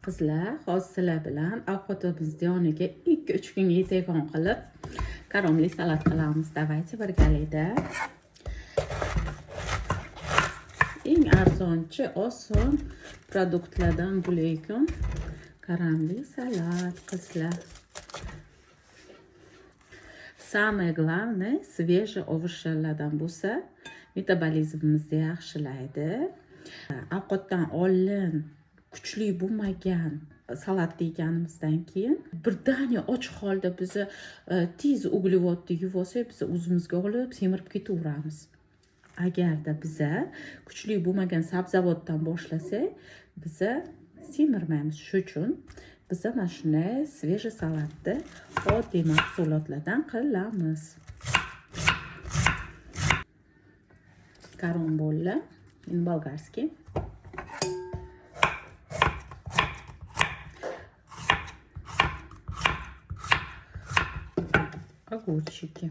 Qizlar, hozir sizlar bilan ovqatimizni yoniga 2-3 kunga yetakon qilib karomli salat qilamiz. Давайте birgalikda. Eng arzonchi, oson produktlardan bo'layotgan karamli salat, qizlar. Самое главное, свежий овощlardan bo'lsa, metabolizmimizni yaxshilaydi. Ovqatdan oldin kuchli bo'lmagan salat yeganimizdan keyin birdaniga och holda biz tez uglevodni yeb olsak, biz o'zimizga olib semirib ketaveramiz. Agarda biz kuchli bo'lmagan sabzavotdan boshlasak, biz semirmaymiz. Shuning uchun biz mana shunday свежий salatni oddiy mahsulotlardan qilamiz. Karambolla, болгарский. Огурчики.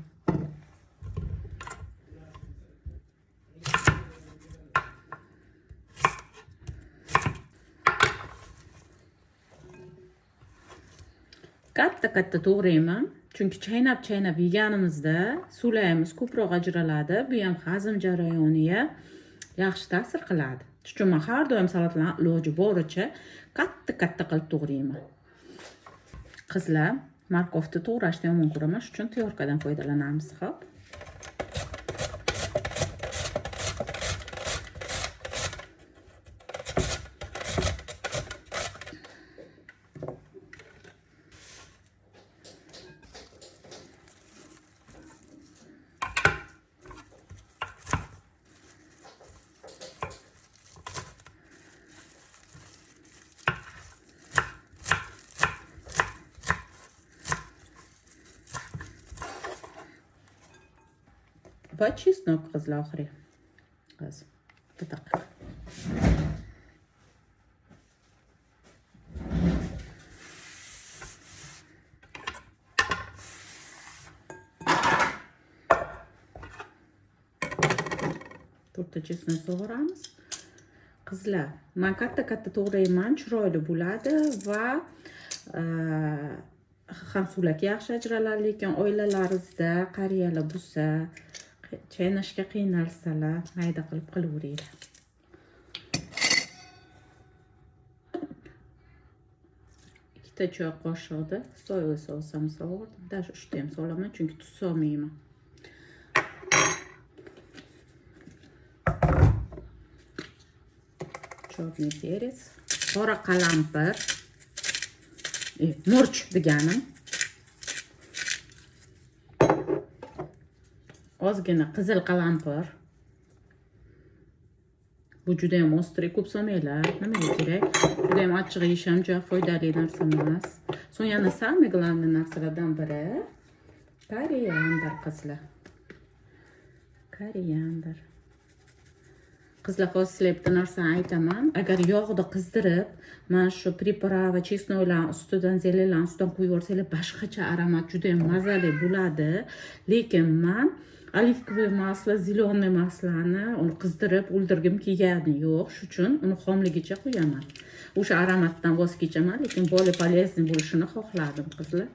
Katta to'g'rayman, chunki chaynab yeganimizda suvlayimiz ko'proq ajraladi. Bu ham hazm jarayoniga yaxshi ta'sir qiladi. Shuning uchun men har doim salatlarni iloji boricha katta qilib to'g'rayman. Qizlar, markovni to'g'rashni yomon ko'raman, shuning uchun tyorkadan foydalanamiz, xo'p. Va chesnok, qizlar, oxiri. Qiz. Bitta. To'rtta chesnok sug'uramiz. Qizlar, men katta to'g'rayman, chiroyli bo'ladi va ham suvlak yaxshi ajraladi, lekin oilalaringizda qariyalar bo'lsa, chaynashga qiynalsalar, mayda qilib qilaveringlar. Ikkita choy qoshiqda soya sosam soldim. Даже 3 ta ham solaman, chunki tuz solmayman. Черный перец, qora qalampir, murch deganim. Ozgina qizil qalampir. Bu juda ham ostri, ko'p solmanglar. Nimaga kerak? Juda ham achchiq yeyish ham juda foydali narsa emas. So'ng yana самый главный narsalardan biri koriander, qizlar. Koriander. Qizlar, hozir sizlarga bitta narsani aytaman. Agar yog'da qizdirib, mana shu priprava chesnoklarning ustidan, zelenlarning ustidan qo'yib yuborsanglar, boshqacha aromat, juda ham mazali bo'ladi. Lekin men оливковое масло, zеленое maslani uni qizdirib o'ldirgim kelgani yo'q. Shuning uchun uni xomligicha qo'yaman. O'sha aromatdan voz kechaman, lekin bolli полезный bo'lishini xohladim, qizlar.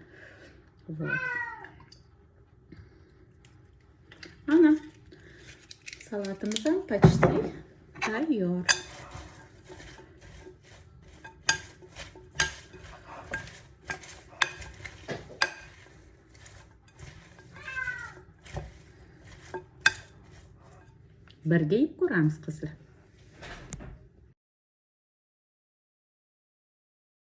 Вот. Ana salatimiz ham почти tayyor. Birga yeb ko'ramiz, qizlar.